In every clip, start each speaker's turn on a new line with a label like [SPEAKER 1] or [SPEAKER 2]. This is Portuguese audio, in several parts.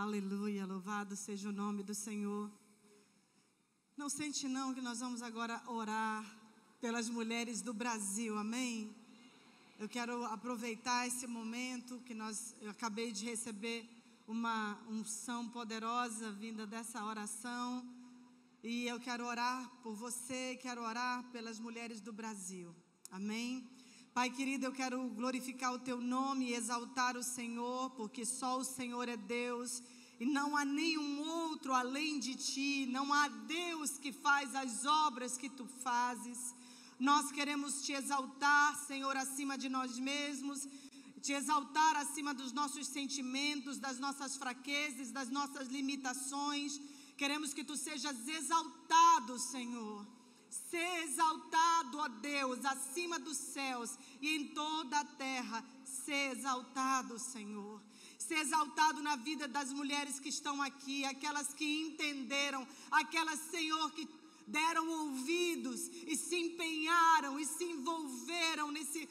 [SPEAKER 1] Aleluia, louvado seja o nome do Senhor. Não sente não que nós vamos agora orar pelas mulheres do Brasil, amém? Eu quero aproveitar esse momento que eu acabei de receber uma unção poderosa vinda dessa oração. E eu quero orar por você, quero orar pelas mulheres do Brasil, amém? Pai querido, eu quero glorificar o Teu nome e exaltar o Senhor, porque só o Senhor é Deus e não há nenhum outro além de Ti, não há Deus que faz as obras que Tu fazes. Nós queremos Te exaltar, Senhor, acima de nós mesmos, Te exaltar acima dos nossos sentimentos, das nossas fraquezas, das nossas limitações. Queremos que Tu sejas exaltado, Senhor. Ser exaltado, ó Deus, acima dos céus e em toda a terra. Ser exaltado, Senhor. Ser exaltado na vida das mulheres que estão aqui, aquelas que entenderam, aquelas, Senhor, que deram ouvidos e se empenharam e se envolveram nesse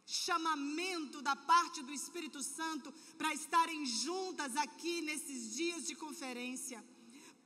[SPEAKER 1] chamamento da parte do Espírito Santo para estarem juntas aqui nesses dias de conferência.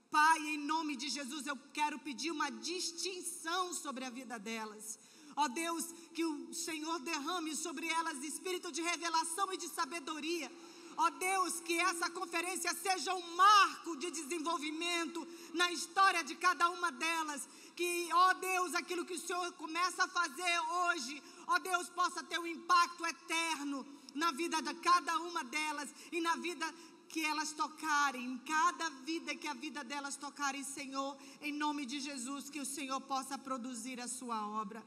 [SPEAKER 1] Pai, em nome de Jesus, eu quero pedir uma distinção sobre a vida delas. Ó Deus, que o Senhor derrame sobre elas espírito de revelação e de sabedoria. Ó Deus, que essa conferência seja um marco de desenvolvimento na história de cada uma delas. Que, ó Deus, aquilo que o Senhor começa a fazer hoje, ó Deus, possa ter um impacto eterno na vida de cada uma delas e na vida que elas tocarem, em cada vida que a vida delas tocarem, Senhor, em nome de Jesus, que o Senhor possa produzir a sua obra.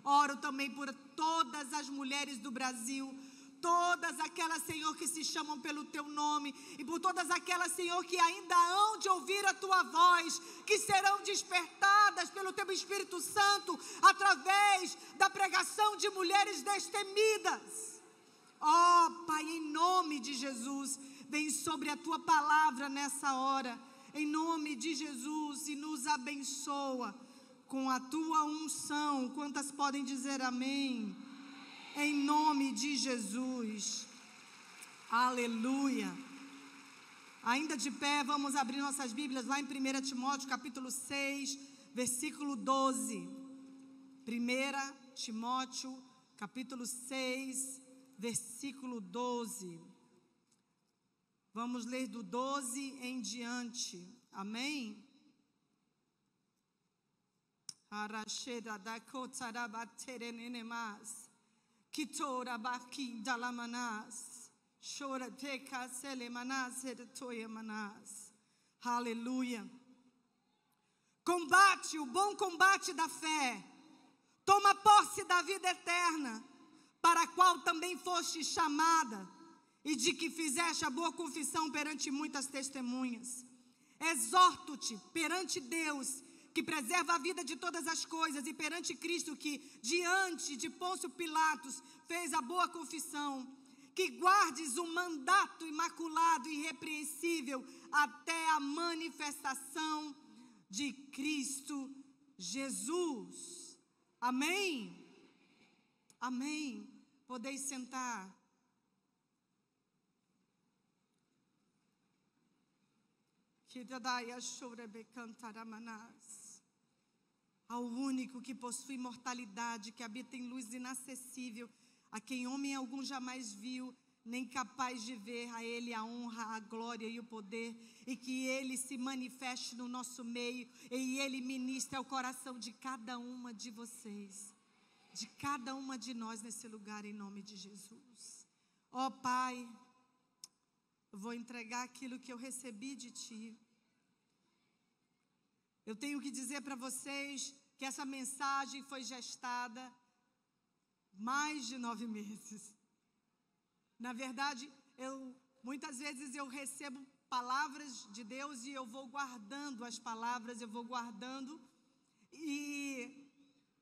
[SPEAKER 1] Oro também por todas as mulheres do Brasil, todas aquelas, Senhor, que se chamam pelo Teu nome, e por todas aquelas, Senhor, que ainda hão de ouvir a Tua voz, que serão despertadas pelo Teu Espírito Santo, através da pregação de mulheres destemidas. Ó Pai, em nome de Jesus, vem sobre a Tua palavra nessa hora, em nome de Jesus, e nos abençoa com a Tua unção. Quantas podem dizer amém? Em nome de Jesus. Aleluia. Ainda de pé, vamos abrir nossas Bíblias lá em 1 Timóteo capítulo 6, versículo 12. 1 Timóteo capítulo 6, versículo 12. Vamos ler do 12 em diante. Amém? Arasheda da kotarabaterenemas. Kitorabaki dalamanas. Shorateka selemanas edetoyamanas. Aleluia. Combate o bom combate da fé. Toma posse da vida eterna, para a qual também foste chamada, e de que fizeste a boa confissão perante muitas testemunhas. Exorto-te perante Deus, que preserva a vida de todas as coisas, e perante Cristo, que diante de Pôncio Pilatos fez a boa confissão, que guardes o mandato imaculado e irrepreensível até a manifestação de Cristo Jesus. Amém? Amém. Podeis sentar. Ao único que possui imortalidade, que habita em luz inacessível, a quem homem algum jamais viu, nem capaz de ver, a Ele a honra, a glória e o poder, e que Ele se manifeste no nosso meio, e Ele ministre ao coração de cada uma de vocês, de cada uma de nós nesse lugar, em nome de Jesus. Ó Pai, eu vou entregar aquilo que eu recebi de Ti. Eu tenho que dizer para vocês que essa mensagem foi gestada mais de 9 meses. Na verdade, muitas vezes eu recebo palavras de Deus e eu vou guardando as palavras, eu vou guardando. E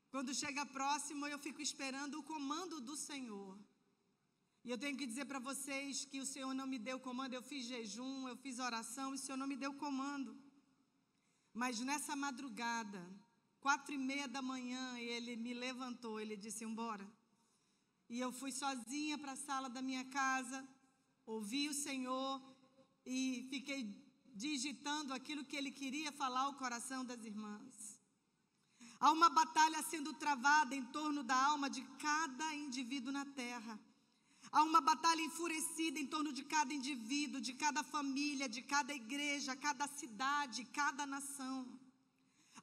[SPEAKER 1] quando chega próximo, eu fico esperando o comando do Senhor. E eu tenho que dizer para vocês que o Senhor não me deu comando. Eu fiz jejum, eu fiz oração, e o Senhor não me deu comando. Mas nessa madrugada, 4:30 da manhã, Ele me levantou, Ele disse, embora. E eu fui sozinha para a sala da minha casa, ouvi o Senhor e fiquei digitando aquilo que ele queria falar ao coração das irmãs. Há uma batalha sendo travada em torno da alma de cada indivíduo na terra. Há uma batalha enfurecida em torno de cada indivíduo, de cada família, de cada igreja, cada cidade, cada nação.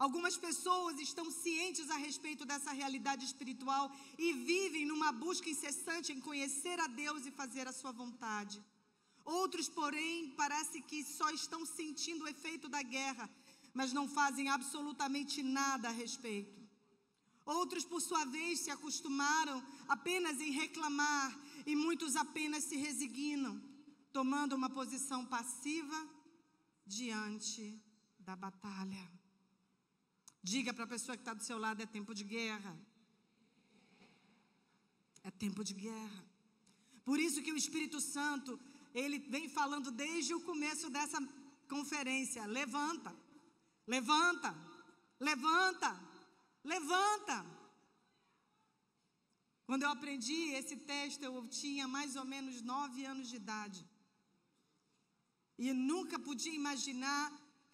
[SPEAKER 1] Algumas pessoas estão cientes a respeito dessa realidade espiritual e vivem numa busca incessante em conhecer a Deus e fazer a sua vontade. Outros, porém, parece que só estão sentindo o efeito da guerra, mas não fazem absolutamente nada a respeito. Outros, por sua vez, se acostumaram apenas em reclamar e muitos apenas se resignam, tomando uma posição passiva diante da batalha. Diga para a pessoa que está do seu lado, é tempo de guerra. É tempo de guerra. Por isso que o Espírito Santo, ele vem falando desde o começo dessa conferência. Levanta, levanta, levanta, levanta. Quando eu aprendi esse texto, eu tinha mais ou menos 9 anos de idade. E nunca podia imaginar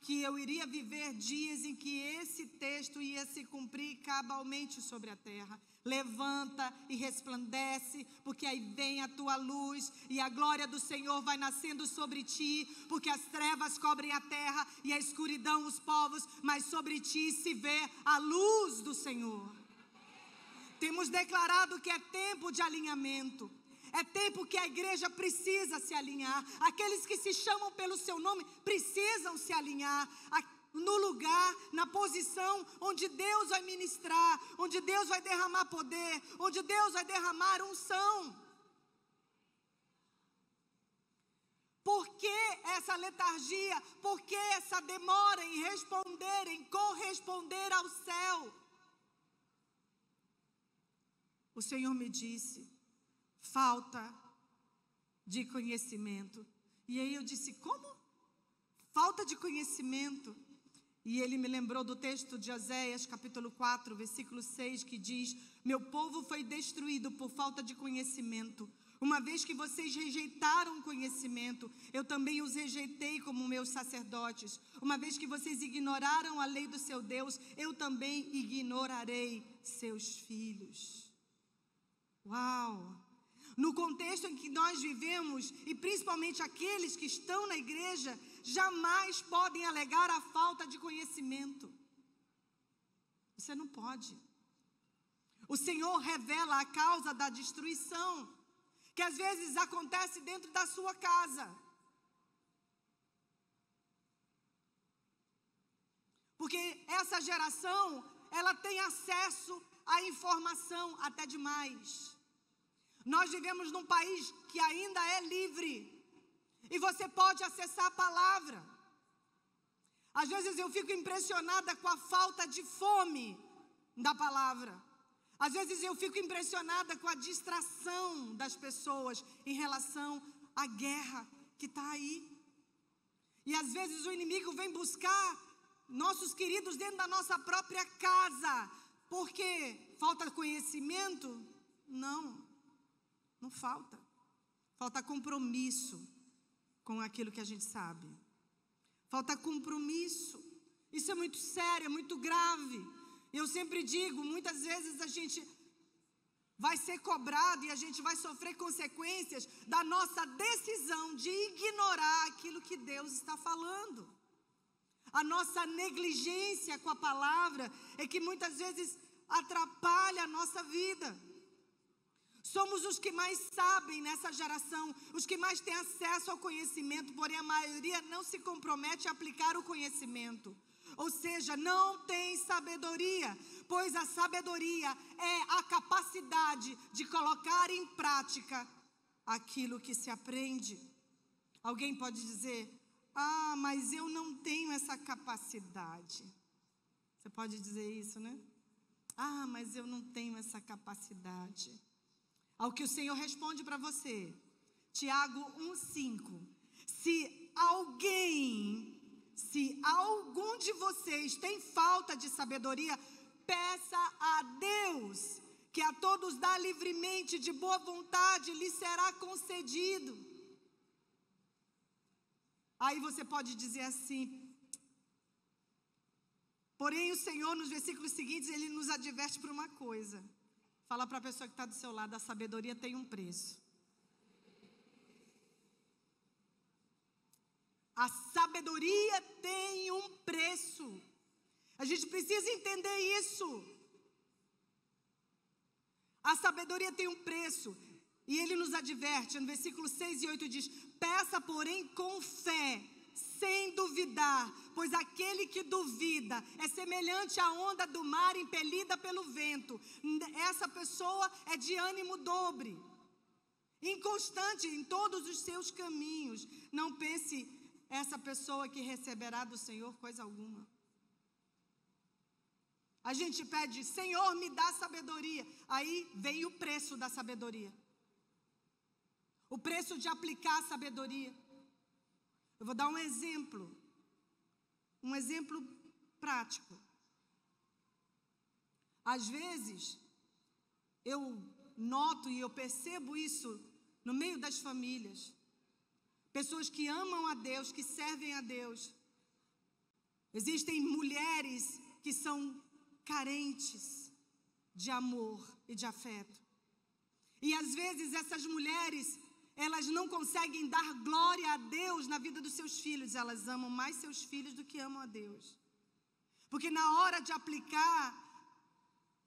[SPEAKER 1] que eu iria viver dias em que esse texto ia se cumprir cabalmente sobre a terra. Levanta e resplandece, porque aí vem a tua luz, e a glória do Senhor vai nascendo sobre ti, porque as trevas cobrem a terra e a escuridão os povos, mas sobre ti se vê a luz do Senhor. Temos declarado que é tempo de alinhamento. É tempo que a igreja precisa se alinhar. Aqueles que se chamam pelo seu nome precisam se alinhar no lugar, na posição onde Deus vai ministrar, onde Deus vai derramar poder, onde Deus vai derramar unção. Por que essa letargia? Por que essa demora em responder, em corresponder ao céu? O Senhor me disse: falta de conhecimento. E aí eu disse: como? Falta de conhecimento. E ele me lembrou do texto de Oséias, capítulo 4, versículo 6, que diz: meu povo foi destruído por falta de conhecimento. Uma vez que vocês rejeitaram o conhecimento, eu também os rejeitei como meus sacerdotes. Uma vez que vocês ignoraram a lei do seu Deus, eu também ignorarei seus filhos. Uau! No contexto em que nós vivemos, e principalmente aqueles que estão na igreja, jamais podem alegar a falta de conhecimento. Você não pode. O Senhor revela a causa da destruição, que às vezes acontece dentro da sua casa. Porque essa geração, ela tem acesso à informação até demais. Nós vivemos num país que ainda é livre. E você pode acessar a palavra. Às vezes eu fico impressionada com a falta de fome da palavra. Às vezes eu fico impressionada com a distração das pessoas em relação à guerra que está aí. E às vezes o inimigo vem buscar nossos queridos dentro da nossa própria casa. Por quê? Falta conhecimento? Não falta. Falta compromisso com aquilo que a gente sabe. Falta compromisso. Isso é muito sério, é muito grave. Eu sempre digo, muitas vezes a gente vai ser cobrado e a gente vai sofrer consequências da nossa decisão de ignorar aquilo que Deus está falando. A nossa negligência com a palavra é que muitas vezes atrapalha a nossa vida. Somos os que mais sabem nessa geração, os que mais têm acesso ao conhecimento, porém a maioria não se compromete a aplicar o conhecimento. Ou seja, não tem sabedoria, pois a sabedoria é a capacidade de colocar em prática aquilo que se aprende. Alguém pode dizer: ah, mas eu não tenho essa capacidade. Você pode dizer isso, né? Ah, mas eu não tenho essa capacidade. Ao que o Senhor responde para você, Tiago 1,5. Se algum de vocês tem falta de sabedoria, peça a Deus, que a todos dá livremente, de boa vontade, lhe será concedido. Aí você pode dizer assim, porém o Senhor nos versículos seguintes, Ele nos adverte por uma coisa. Fala para a pessoa que está do seu lado, a sabedoria tem um preço. A sabedoria tem um preço. A gente precisa entender isso. A sabedoria tem um preço. E Ele nos adverte, no versículo 6 e 8 diz, peça porém com fé, sem duvidar, pois aquele que duvida é semelhante à onda do mar impelida pelo vento. Essa pessoa é de ânimo dobre, inconstante em todos os seus caminhos. Não pense essa pessoa que receberá do Senhor coisa alguma. A gente pede, Senhor, me dá sabedoria. Aí vem o preço da sabedoria. O preço de aplicar a sabedoria. Eu vou dar um exemplo prático. Às vezes, eu noto e eu percebo isso no meio das famílias. Pessoas que amam a Deus, que servem a Deus. Existem mulheres que são carentes de amor e de afeto. E às vezes essas mulheres, elas não conseguem dar glória a Deus na vida dos seus filhos. Elas amam mais seus filhos do que amam a Deus. Porque na hora de aplicar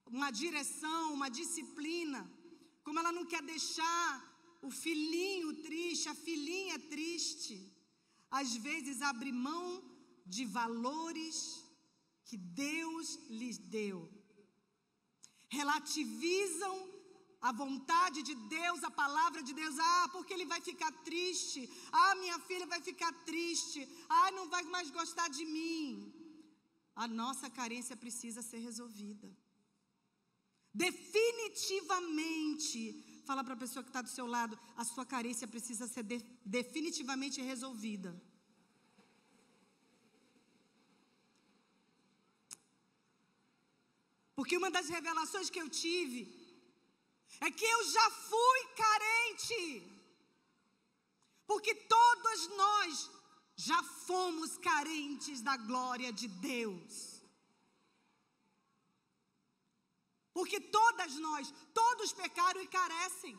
[SPEAKER 1] uma direção, uma disciplina, como ela não quer deixar o filhinho triste, a filhinha triste, às vezes abre mão de valores que Deus lhes deu. Relativizam a vontade de Deus, a palavra de Deus. Porque ele vai ficar triste. Minha filha vai ficar triste. Não vai mais gostar de mim. A nossa carência precisa ser resolvida. Definitivamente. Fala para a pessoa que está do seu lado, a sua carência precisa ser definitivamente resolvida. Porque uma das revelações que eu tive é que eu já fui carente. Porque todos nós já fomos carentes da glória de Deus. Porque todos pecaram e carecem.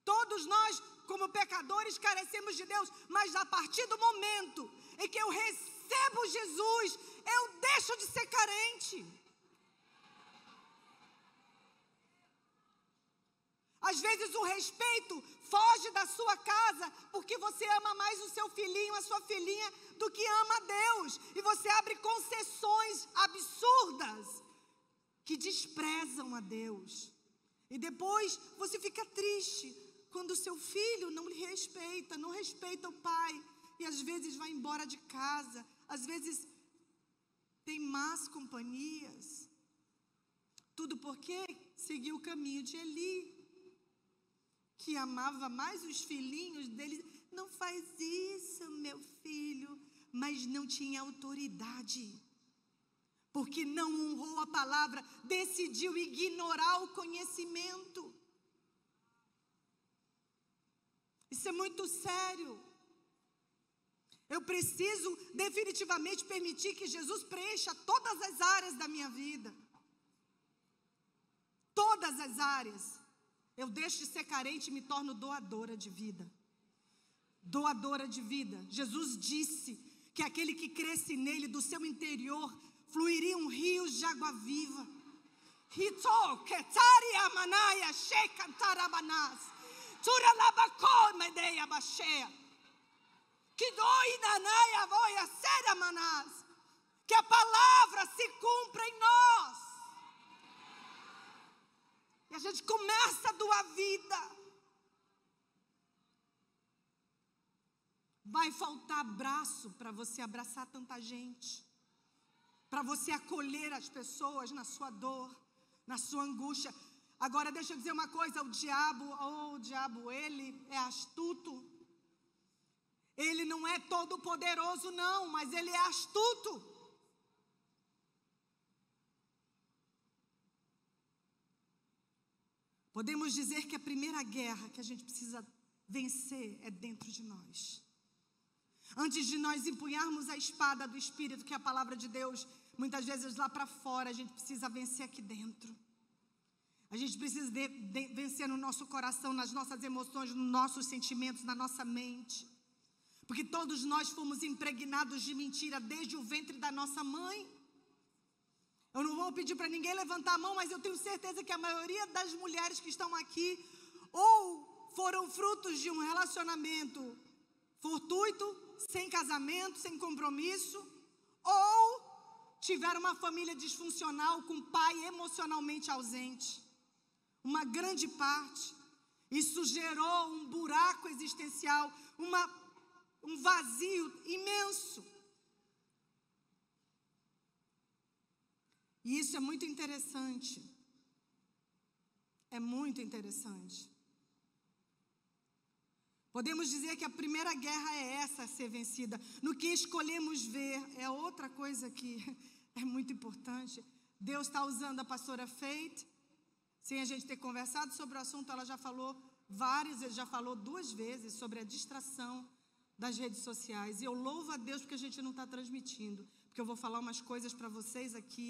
[SPEAKER 1] Todos nós, como pecadores, carecemos de Deus. Mas a partir do momento em que eu recebo Jesus, eu deixo de ser carente. Às vezes o respeito foge da sua casa porque você ama mais o seu filhinho, a sua filhinha, do que ama a Deus. E você abre concessões absurdas que desprezam a Deus. E depois você fica triste quando o seu filho não lhe respeita, não respeita o pai. E às vezes vai embora de casa, às vezes tem más companhias. Tudo porque seguiu o caminho de Eli, que amava mais os filhinhos dele. Não faz isso, meu filho. Mas não tinha autoridade. Porque não honrou a palavra, decidiu ignorar o conhecimento. Isso é muito sério. Eu preciso definitivamente permitir que Jesus preencha todas as áreas da minha vida. Todas as áreas. Eu deixo de ser carente e me torno doadora de vida. Doadora de vida. Jesus disse que aquele que cresce nele, do seu interior, fluiriam rios de água viva. Que a palavra se cumpra em nós. E a gente começa a doar vida. Vai faltar braço para você abraçar tanta gente. Para você acolher as pessoas na sua dor, na sua angústia. Agora deixa eu dizer uma coisa, o diabo, ele é astuto. Ele não é todo poderoso não, mas ele é astuto. Podemos dizer que a primeira guerra que a gente precisa vencer é dentro de nós. Antes de nós empunharmos a espada do Espírito, que é a palavra de Deus, muitas vezes lá para fora, a gente precisa vencer aqui dentro. A gente precisa vencer no nosso coração, nas nossas emoções, nos nossos sentimentos, na nossa mente. Porque todos nós fomos impregnados de mentira desde o ventre da nossa mãe. Eu não vou pedir para ninguém levantar a mão, mas eu tenho certeza que a maioria das mulheres que estão aqui ou foram frutos de um relacionamento fortuito, sem casamento, sem compromisso, ou tiveram uma família disfuncional com pai emocionalmente ausente. Uma grande parte. Isso gerou um buraco existencial, um vazio imenso. E isso é muito interessante. É muito interessante. Podemos dizer que a primeira guerra é essa a ser vencida. No que escolhemos ver, é outra coisa que é muito importante. Deus está usando a pastora Faith, sem a gente ter conversado sobre o assunto, ela já falou já falou 2 vezes sobre a distração das redes sociais. E eu louvo a Deus porque a gente não está transmitindo. Porque eu vou falar umas coisas para vocês aqui,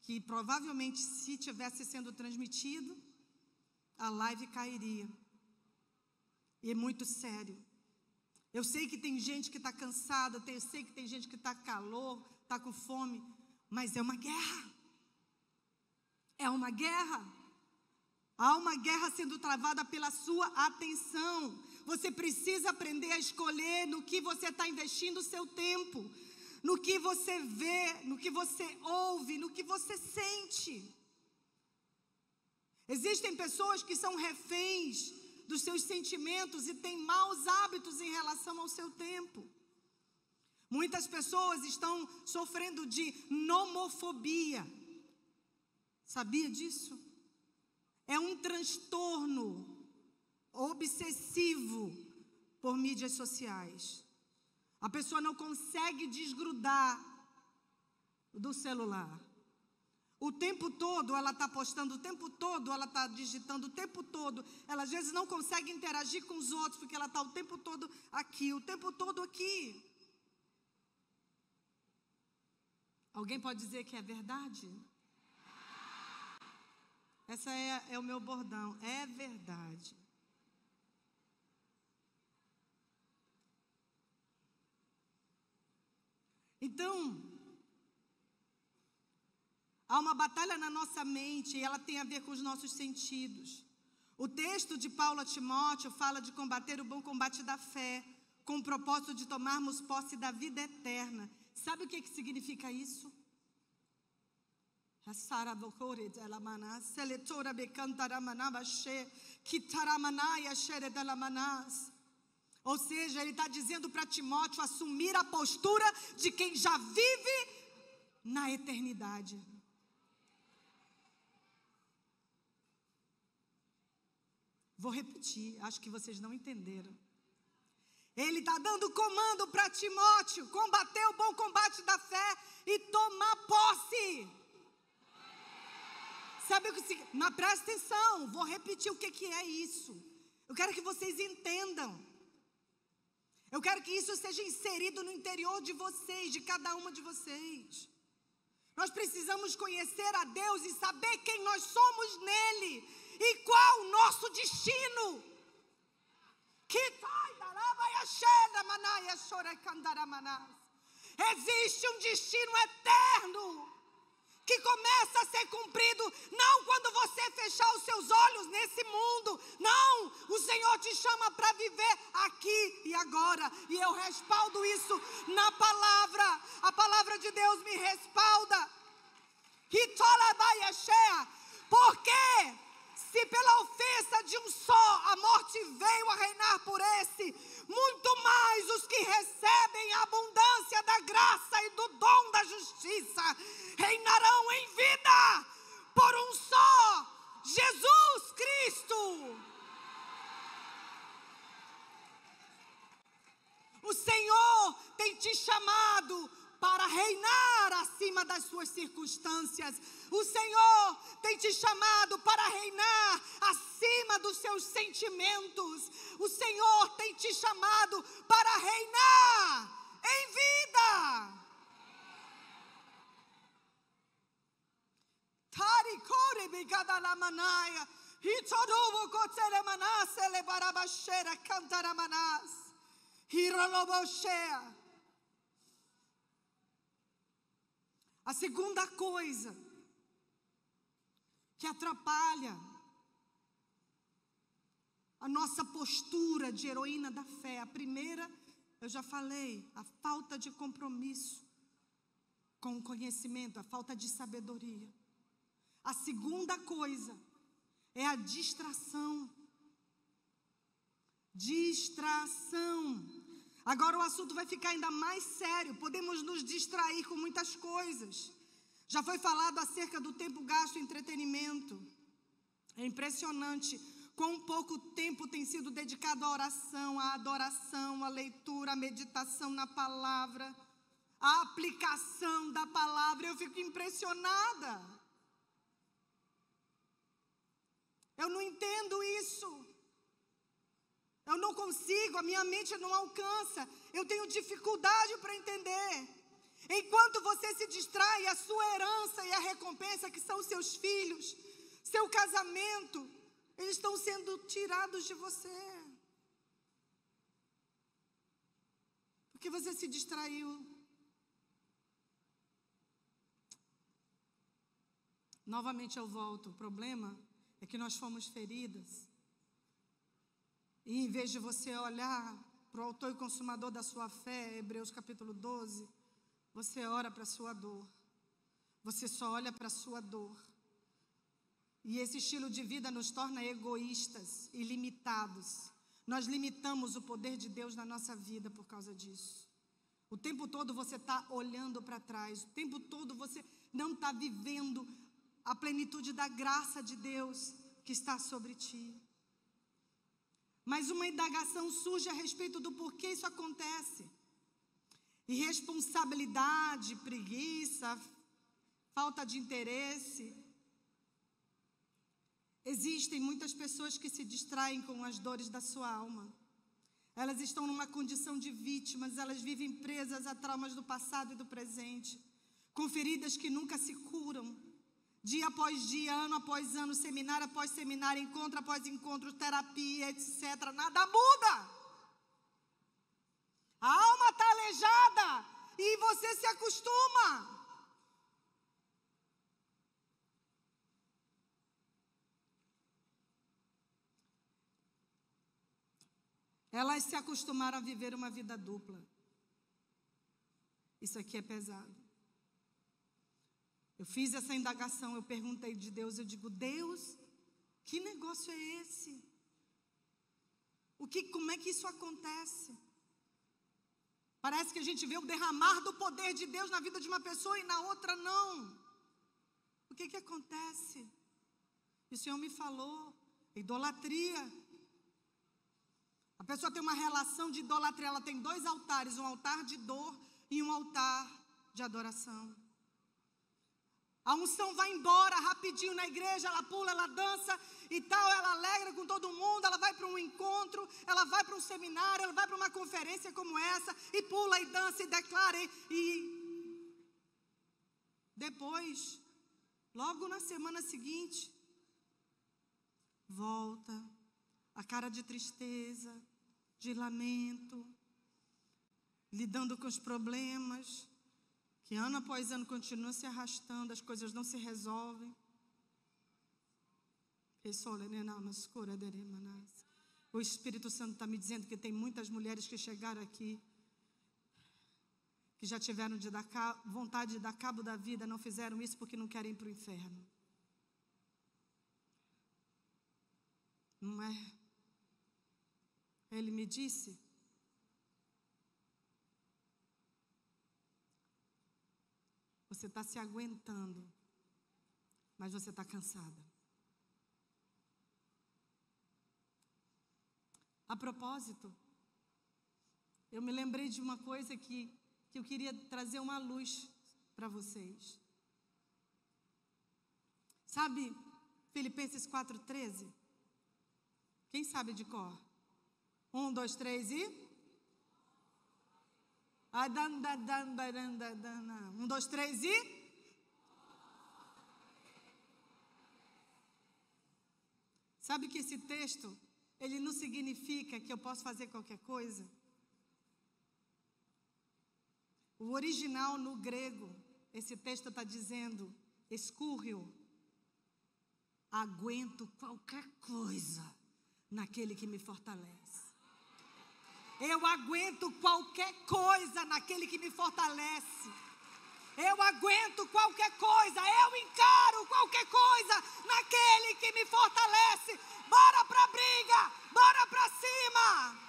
[SPEAKER 1] que provavelmente se tivesse sendo transmitido, a live cairia. E é muito sério. Eu sei que tem gente que está cansada, eu sei que tem gente que está com calor, está com fome, mas é uma guerra. É uma guerra. Há uma guerra sendo travada pela sua atenção. Você precisa aprender a escolher no que você está investindo o seu tempo, no que você vê, no que você ouve, no que você sente. Existem pessoas que são reféns dos seus sentimentos e têm maus hábitos em relação ao seu tempo. Muitas pessoas estão sofrendo de nomofobia. Sabia disso? É um transtorno obsessivo por mídias sociais. A pessoa não consegue desgrudar do celular. O tempo todo ela está postando, o tempo todo ela está digitando, o tempo todo. Ela às vezes não consegue interagir com os outros, porque ela está o tempo todo aqui, o tempo todo aqui. Alguém pode dizer que é verdade? Essa é o meu bordão, é verdade. Então, há uma batalha na nossa mente e ela tem a ver com os nossos sentidos. O texto de Paulo a Timóteo fala de combater o bom combate da fé, com o propósito de tomarmos posse da vida eterna. Sabe o que significa isso? Ou seja, ele está dizendo para Timóteo assumir a postura de quem já vive na eternidade. Vou repetir, acho que vocês não entenderam. Ele está dando comando para Timóteo combater o bom combate da fé e tomar posse. Sabe o que significa? Mas presta atenção, vou repetir o que é isso. Eu quero que vocês entendam. Eu quero que isso seja inserido no interior de vocês, de cada uma de vocês. Nós precisamos conhecer a Deus e saber quem nós somos nele e qual o nosso destino. Existe um destino eterno que começa a ser cumprido não quando você fechar os seus olhos nesse mundo. Não, o Senhor te chama para viver aqui e agora. E eu respaldo isso na palavra. A palavra de Deus me respalda. Porque se pela ofensa de um só a morte veio a reinar por esse, muito mais os que recebem a abundância da graça e do dom da justiça reinarão em vida por um só, Jesus Cristo. O Senhor tem te chamado para reinar acima das suas circunstâncias. O Senhor tem te chamado para reinar acima dos seus sentimentos. O Senhor tem te chamado para reinar ligada na manaia. Hitorubo kotelemanase lebarabashera cantaramanás. Hiroloboshea. A segunda coisa que atrapalha a nossa postura de heroína da fé. A primeira, eu já falei, a falta de compromisso com o conhecimento, a falta de sabedoria. A segunda coisa é a distração. Distração. Agora o assunto vai ficar ainda mais sério. Podemos nos distrair com muitas coisas. Já foi falado acerca do tempo gasto em entretenimento. É impressionante quão pouco tempo tem sido dedicado à oração, à adoração, à leitura, à meditação na palavra, à aplicação da palavra. Eu fico impressionada. Eu não entendo isso. Eu não consigo, a minha mente não alcança. Eu tenho dificuldade para entender. Enquanto você se distrai, a sua herança e a recompensa, que são os seus filhos, seu casamento, eles estão sendo tirados de você. Porque você se distraiu. Novamente eu volto. O problema é que nós fomos feridas. E em vez de você olhar para o autor e consumador da sua fé, Hebreus capítulo 12, você ora para a sua dor. Você só olha para a sua dor. E esse estilo de vida nos torna egoístas e limitados. Nós limitamos o poder de Deus na nossa vida por causa disso. O tempo todo você está olhando para trás. O tempo todo você não está vivendo a plenitude da graça de Deus que está sobre ti. Mas uma indagação surge a respeito do porquê isso acontece. Irresponsabilidade, preguiça, falta de interesse. Existem muitas pessoas que se distraem com as dores da sua alma. Elas estão numa condição de vítimas, elas vivem presas a traumas do passado e do presente, com feridas que nunca se curam. Dia após dia, ano após ano, seminário após seminário, encontro após encontro, terapia, etc. Nada muda. A alma está aleijada e você se acostuma. Elas se acostumaram a viver uma vida dupla. Isso aqui é pesado. Eu fiz essa indagação, eu perguntei de Deus, eu digo, Deus, que negócio é esse? Como é que isso acontece? Parece que a gente vê o derramar do poder de Deus na vida de uma pessoa e na outra não. O que acontece? E o Senhor me falou, idolatria. A pessoa tem uma relação de idolatria, ela tem 2 altares, um altar de dor e um altar de adoração. A unção vai embora rapidinho na igreja, ela pula, ela dança e tal, ela alegra com todo mundo, ela vai para um encontro, ela vai para um seminário, ela vai para uma conferência como essa, e pula e dança e declara, e depois, logo na semana seguinte, volta, a cara de tristeza, de lamento, lidando com os problemas, que ano após ano continua se arrastando, as coisas não se resolvem. O Espírito Santo está me dizendo que tem muitas mulheres que chegaram aqui, que já tiveram de dar vontade de dar cabo da vida, não fizeram isso porque não querem ir para o inferno. Não é? Ele me disse, você está se aguentando, mas você está cansada. A propósito, eu me lembrei de uma coisa que eu queria trazer uma luz para vocês. Sabe Filipenses 4,13? Quem sabe de cor? 1, 2, 3 e... 1, 2, 3 e... Sabe que esse texto, ele não significa que eu posso fazer qualquer coisa? O original no grego, esse texto está dizendo, escurrio, aguento qualquer coisa naquele que me fortalece. Eu aguento qualquer coisa naquele que me fortalece. Eu aguento qualquer coisa, eu encaro qualquer coisa naquele que me fortalece. Bora pra briga, bora pra cima.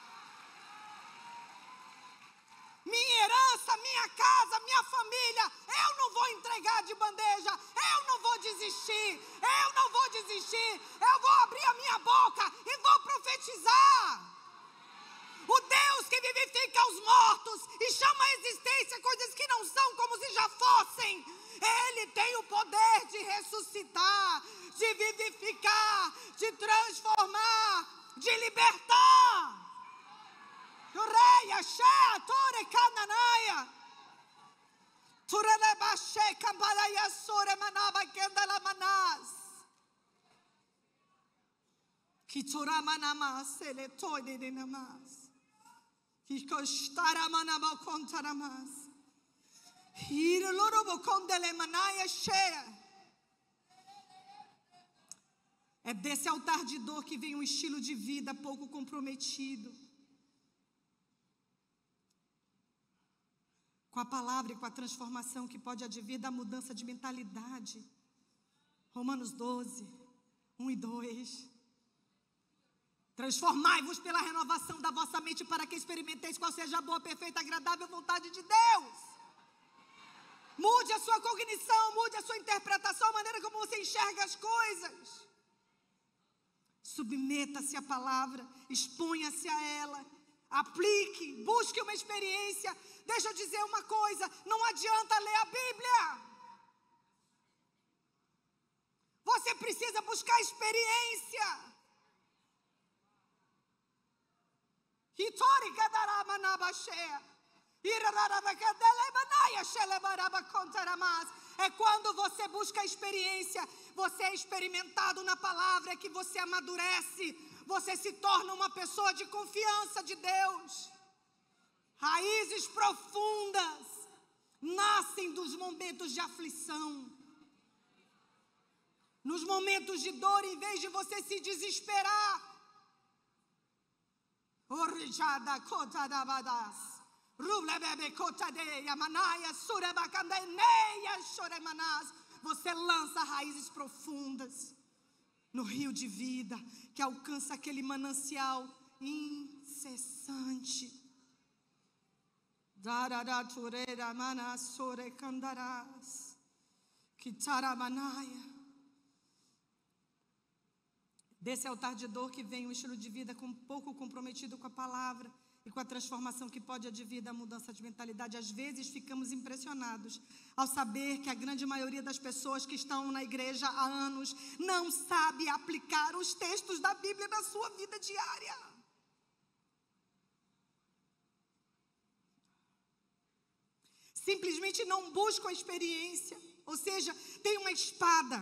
[SPEAKER 1] Minha herança, minha casa, minha família, eu não vou entregar de bandeja, eu não vou desistir, eu não vou desistir. Eu vou abrir a minha boca e vou profetizar. O Deus que vivifica os mortos e chama à existência coisas que não são como se já fossem. Ele tem o poder de ressuscitar, de vivificar, de transformar, de libertar. Reia, Shea, Tore, Cananaia. Turenebaxe, Camparaia, Sore, Manaba, Kendala, Manas. Kitura, Manamas, Ele, Toide, Namas. É desse altar de dor que vem um estilo de vida pouco comprometido com a palavra e com a transformação que pode advir da mudança de mentalidade. Romanos 12, 1 e 2. Transformai-vos pela renovação da vossa mente para que experimenteis qual seja a boa, perfeita, agradável vontade de Deus. Mude a sua cognição, mude a sua interpretação, a maneira como você enxerga as coisas. Submeta-se à palavra, exponha-se a ela, aplique, busque uma experiência. Deixa eu dizer uma coisa, não adianta ler a Bíblia. Você precisa buscar experiência. É quando você busca a experiência, você é experimentado na palavra, que você amadurece, você se torna uma pessoa de confiança de Deus. Raízes profundas nascem dos momentos de aflição. Nos momentos de dor, em vez de você se desesperar, você lança raízes profundas no rio de vida, que alcança aquele manancial incessante. Desse altar de dor que vem um estilo de vida pouco comprometido com a palavra e com a transformação que pode advir da mudança de mentalidade. Às vezes ficamos impressionados ao saber que a grande maioria das pessoas que estão na igreja há anos não sabe aplicar os textos da Bíblia na sua vida diária. Simplesmente não buscam a experiência, ou seja, tem uma espada.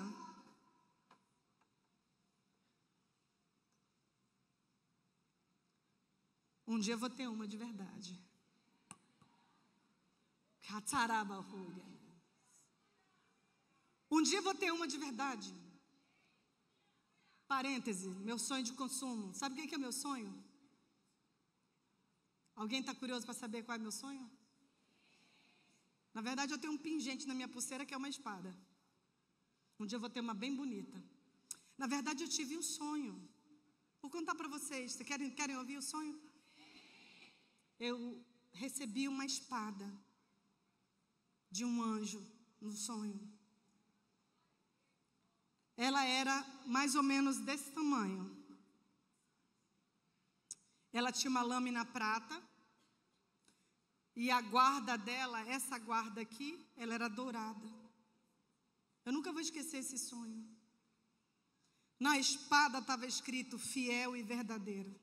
[SPEAKER 1] Um dia eu vou ter uma de verdade. Um dia eu vou ter uma de verdade. Parêntese, meu sonho de consumo. Sabe o que é meu sonho? Alguém está curioso para saber qual é meu sonho? Na verdade, eu tenho um pingente na minha pulseira que é uma espada. Um dia eu vou ter uma bem bonita. Na verdade, eu tive um sonho. Vou contar para vocês. Vocês querem ouvir o sonho? Eu recebi uma espada de um anjo no sonho. Ela era mais ou menos desse tamanho. Ela tinha uma lâmina prata. E a guarda dela, essa guarda aqui, ela era dourada. Eu nunca vou esquecer esse sonho. Na espada estava escrito fiel e verdadeiro.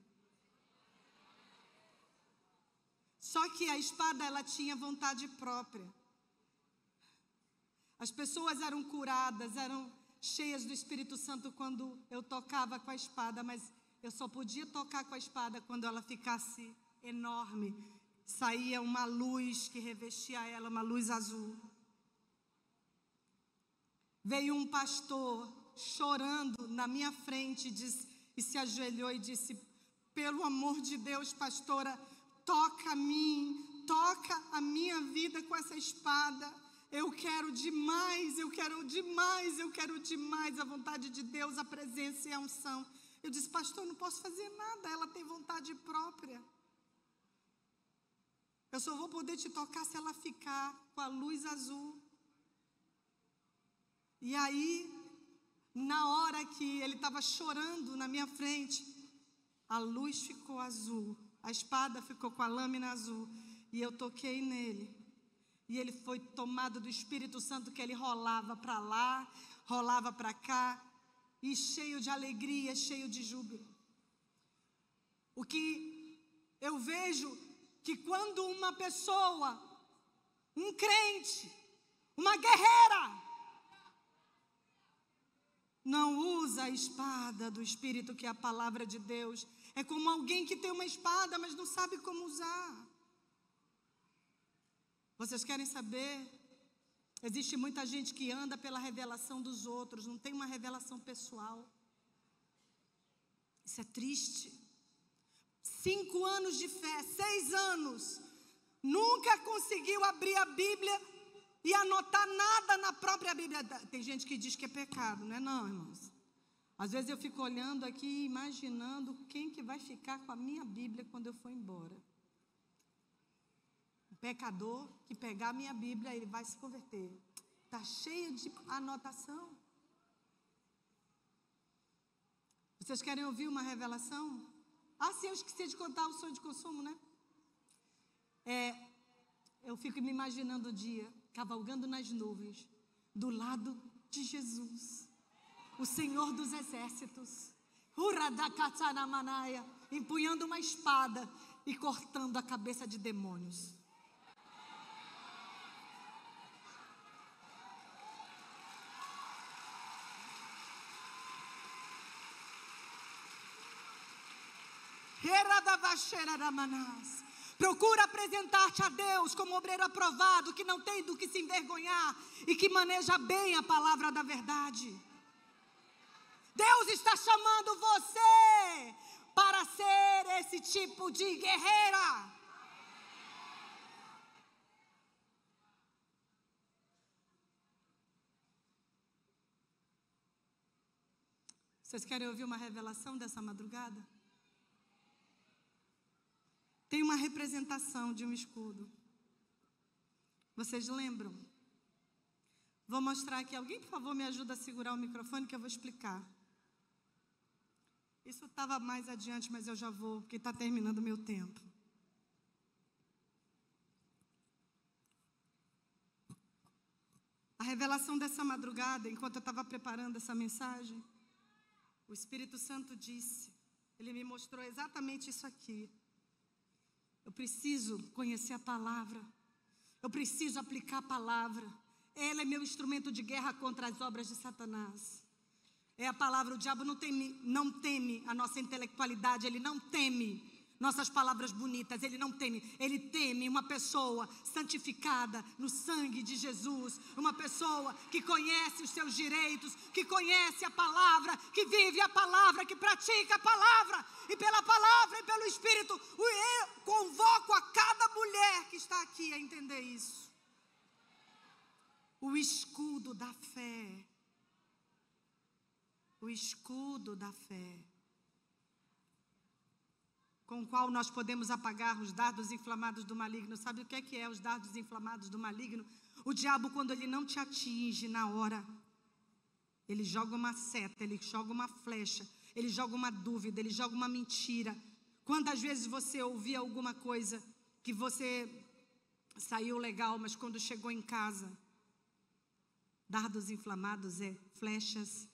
[SPEAKER 1] Só que a espada, ela tinha vontade própria. As pessoas eram curadas, cheias do Espírito Santo quando eu tocava com a espada, mas eu só podia tocar com a espada quando ela ficasse enorme. Saía uma luz que revestia ela, uma luz azul. Veio um pastor chorando na minha frente e se ajoelhou e disse: pelo amor de Deus, pastora, toca a mim, toca a minha vida com essa espada. Eu quero demais, eu quero demais, eu quero demais a vontade de Deus, a presença e a unção. Eu disse: pastor, eu não posso fazer nada, ela tem vontade própria. Eu só vou poder te tocar se ela ficar com a luz azul. E aí, na hora que ele estava chorando na minha frente, a luz ficou azul, a espada ficou com a lâmina azul, e eu toquei nele. E ele foi tomado do Espírito Santo, que ele rolava para lá, rolava para cá, e cheio de alegria, cheio de júbilo. O que eu vejo que quando uma pessoa, um crente, uma guerreira, não usa a espada do Espírito, que é a palavra de Deus, é como alguém que tem uma espada, mas não sabe como usar. Vocês querem saber? Existe muita gente que anda pela revelação dos outros, não tem uma revelação pessoal. Isso é triste. 5 anos de fé, 6 anos, nunca conseguiu abrir a Bíblia e anotar nada na própria Bíblia. Tem gente que diz que é pecado, não é não, irmãos? Às vezes eu fico olhando aqui, imaginando quem que vai ficar com a minha Bíblia quando eu for embora. O pecador que pegar a minha Bíblia, ele vai se converter. Está cheio de anotação. Vocês querem ouvir uma revelação? Ah, sim, eu esqueci de contar o sonho de consumo, né? Eu fico me imaginando o dia, cavalgando nas nuvens, do lado de Jesus, o Senhor dos Exércitos, empunhando uma espada e cortando a cabeça de demônios. Procura apresentar-te a Deus como obreiro aprovado, que não tem do que se envergonhar e que maneja bem a palavra da verdade. Deus está chamando você para ser esse tipo de guerreira. Vocês querem ouvir uma revelação dessa madrugada? Tem uma representação de um escudo. Vocês lembram? Vou mostrar aqui. Alguém, por favor, me ajuda a segurar o microfone que eu vou explicar. Isso estava mais adiante, mas eu já vou, porque está terminando o meu tempo. A revelação dessa madrugada, enquanto eu estava preparando essa mensagem, o Espírito Santo disse, ele me mostrou exatamente isso aqui. Eu preciso conhecer a palavra. Eu preciso aplicar a palavra. Ela é meu instrumento de guerra contra as obras de Satanás. É a palavra, o diabo não teme a nossa intelectualidade, ele não teme nossas palavras bonitas, ele não teme. Ele teme uma pessoa santificada no sangue de Jesus, uma pessoa que conhece os seus direitos, que conhece a palavra, que vive a palavra, que pratica a palavra, e pela palavra e pelo Espírito, eu convoco a cada mulher que está aqui a entender isso. O escudo da fé. O escudo da fé, com o qual nós podemos apagar os dardos inflamados do maligno. Sabe o que é os dardos inflamados do maligno? O diabo, quando ele não te atinge na hora, ele joga uma seta, ele joga uma flecha, ele joga uma dúvida, ele joga uma mentira. Quantas vezes você ouvia alguma coisa que você saiu legal, mas quando chegou em casa, dardos inflamados é flechas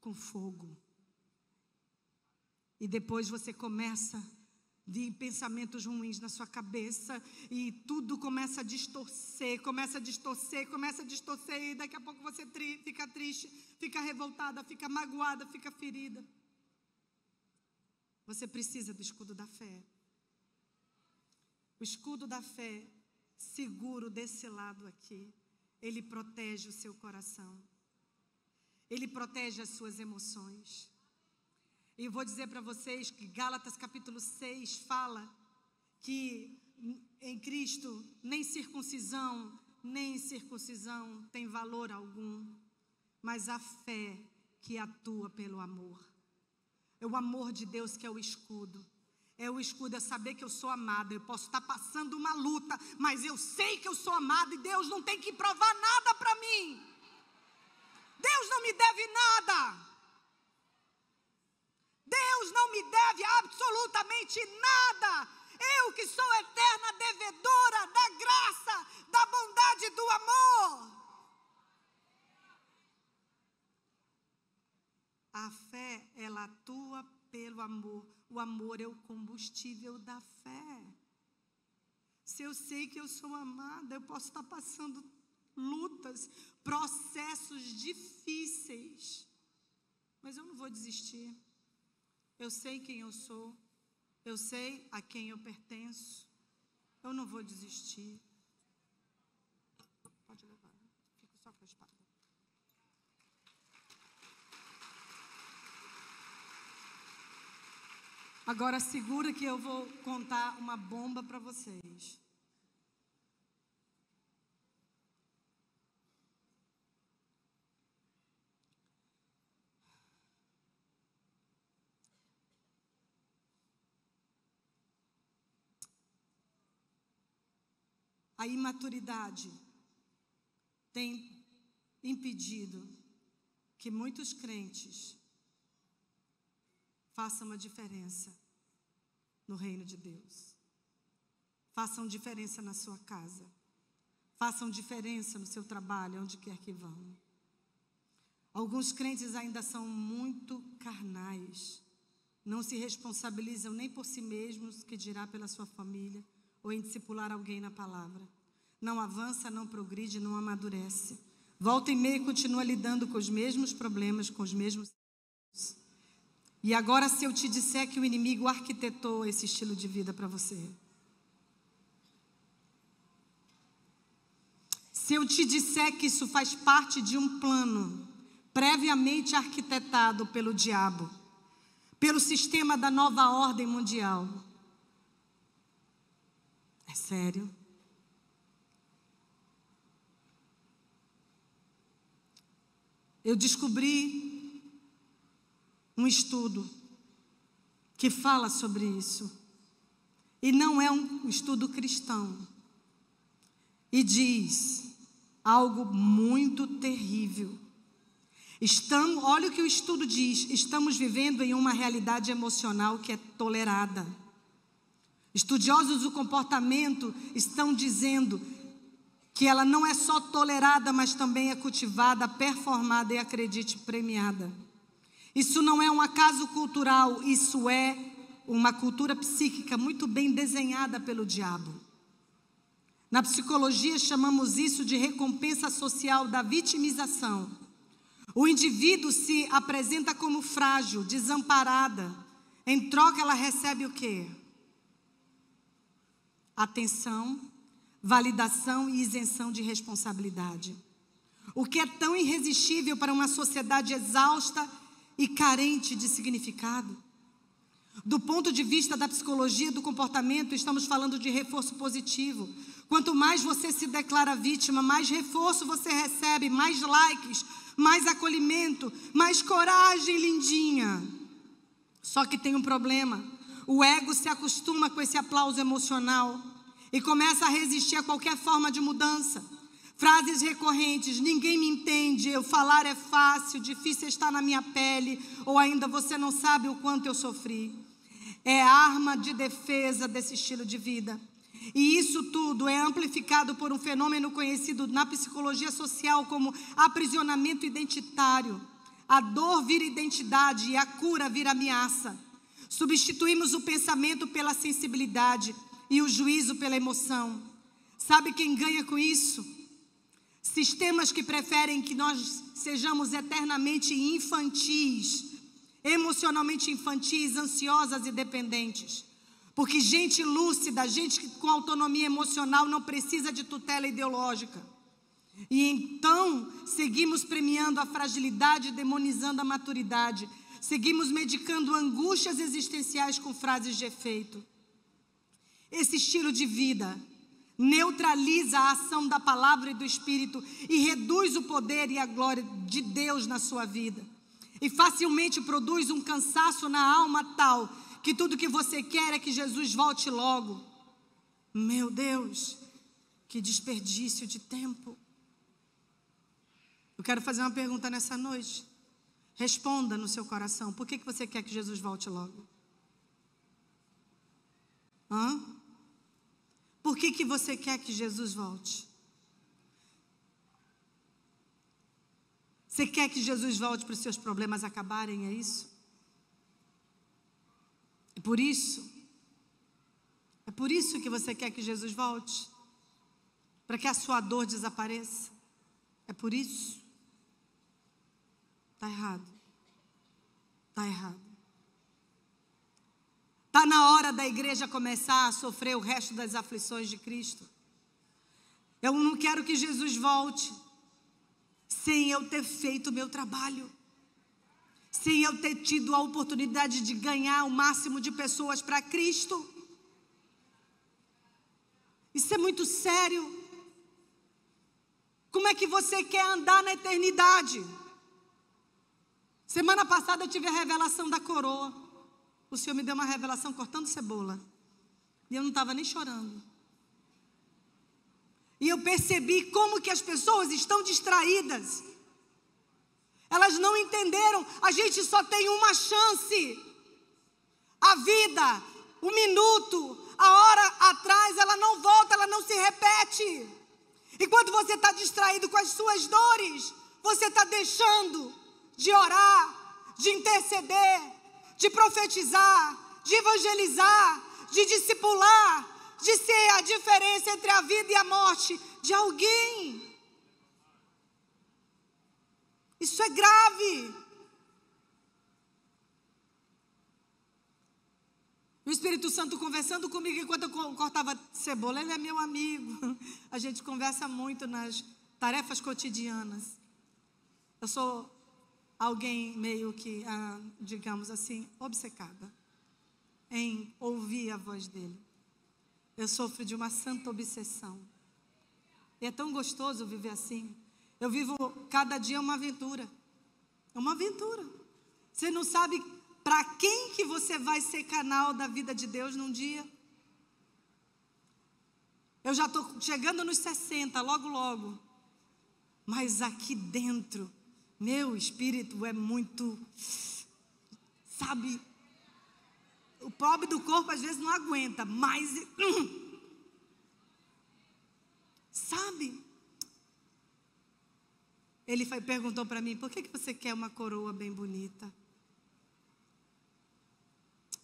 [SPEAKER 1] com fogo. E depois você começa de pensamentos ruins na sua cabeça, e tudo começa a distorcer, e daqui a pouco você fica triste, fica revoltada, fica magoada, fica ferida. Você precisa do escudo da fé. O escudo da fé, seguro desse lado aqui, ele protege o seu coração. Ele protege as suas emoções. E eu vou dizer para vocês que Gálatas capítulo 6 fala que em Cristo nem circuncisão tem valor algum, mas a fé que atua pelo amor. É o amor de Deus que é o escudo. É o escudo, é saber que eu sou amada. Eu posso estar passando uma luta, mas eu sei que eu sou amada e Deus não tem que provar nada para mim. Deus não me deve nada. Deus não me deve absolutamente nada. Eu que sou eterna devedora da graça, da bondade e do amor. A fé, ela atua pelo amor. O amor é o combustível da fé. Se eu sei que eu sou amada, eu posso estar passando lutas, processos difíceis, mas eu não vou desistir. Eu sei quem eu sou, eu sei a quem eu pertenço, eu não vou desistir. Pode levar, fico só com a espada. Agora segura que eu vou contar uma bomba para vocês. A imaturidade tem impedido que muitos crentes façam a diferença no reino de Deus. Façam diferença na sua casa. Façam diferença no seu trabalho, onde quer que vão. Alguns crentes ainda são muito carnais. Não se responsabilizam nem por si mesmos, que dirá pela sua família, ou em discipular alguém na palavra. Não avança, não progride, não amadurece. Volta e meia continua lidando com os mesmos problemas, com os mesmos... E agora, se eu te disser que o inimigo arquitetou esse estilo de vida para você? Se eu te disser que isso faz parte de um plano previamente arquitetado pelo diabo, pelo sistema da nova ordem mundial? É sério? Eu descobri um estudo que fala sobre isso. E não é um estudo cristão. E diz algo muito terrível. Olha o que o estudo diz. Estamos vivendo em uma realidade emocional que é tolerada. Estudiosos do comportamento estão dizendo que ela não é só tolerada, mas também é cultivada, performada e, acredite, premiada. Isso não é um acaso cultural, isso é uma cultura psíquica muito bem desenhada pelo diabo. Na psicologia chamamos isso de recompensa social da vitimização. O indivíduo se apresenta como frágil, desamparada. Em troca ela recebe o quê? Atenção, validação e isenção de responsabilidade. O que é tão irresistível para uma sociedade exausta e carente de significado. Do ponto de vista da psicologia do comportamento, estamos falando de reforço positivo. Quanto mais você se declara vítima, mais reforço você recebe, mais likes, mais acolhimento, mais coragem, lindinha. Só que tem um problema. O ego se acostuma com esse aplauso emocional e começa a resistir a qualquer forma de mudança. Frases recorrentes: ninguém me entende, eu falar é fácil, difícil estar na minha pele, ou ainda você não sabe o quanto eu sofri. É arma de defesa desse estilo de vida. E isso tudo é amplificado por um fenômeno conhecido na psicologia social como aprisionamento identitário. A dor vira identidade e a cura vira ameaça. Substituímos o pensamento pela sensibilidade e o juízo pela emoção. Sabe quem ganha com isso? Sistemas que preferem que nós sejamos eternamente infantis, emocionalmente infantis, ansiosas e dependentes. Porque gente lúcida, gente com autonomia emocional não precisa de tutela ideológica. E então seguimos premiando a fragilidade e demonizando a maturidade. Seguimos medicando angústias existenciais com frases de efeito. Esse estilo de vida neutraliza a ação da palavra e do Espírito e reduz o poder e a glória de Deus na sua vida. E facilmente produz um cansaço na alma tal que tudo que você quer é que Jesus volte logo. Meu Deus, que desperdício de tempo. Eu quero fazer uma pergunta nessa noite. Responda no seu coração. Por que você quer que Jesus volte logo? Por que você quer que Jesus volte? Você quer que Jesus volte para os seus problemas acabarem, é isso? É por isso que você quer que Jesus volte? Para que a sua dor desapareça? É por isso? Está errado. Está errado. Está na hora da igreja começar a sofrer o resto das aflições de Cristo. Eu não quero que Jesus volte sem eu ter feito o meu trabalho. Sem eu ter tido a oportunidade de ganhar o máximo de pessoas para Cristo. Isso é muito sério. Como é que você quer andar na eternidade? Semana passada eu tive a revelação da coroa. O Senhor me deu uma revelação cortando cebola. E eu não estava nem chorando. E eu percebi como que as pessoas estão distraídas. Elas não entenderam. A gente só tem uma chance. A vida, o minuto, a hora atrás, ela não volta, ela não se repete. Enquanto você está distraído com as suas dores, você está deixando de orar, de interceder, de profetizar, de evangelizar, de discipular, de ser a diferença entre a vida e a morte de alguém. Isso é grave. O Espírito Santo conversando comigo enquanto eu cortava cebola. Ele é meu amigo. A gente conversa muito nas tarefas cotidianas. Eu sou alguém meio que, digamos assim, obcecada em ouvir a voz dele. Eu sofro de uma santa obsessão. E é tão gostoso viver assim. Eu vivo cada dia uma aventura. É uma aventura. Você não sabe para quem que você vai ser canal da vida de Deus num dia. Eu já estou chegando nos 60, logo, logo. Mas aqui dentro, meu espírito é muito, sabe, o pobre do corpo às vezes não aguenta, mas, sabe? Ele perguntou para mim, por que você quer uma coroa bem bonita?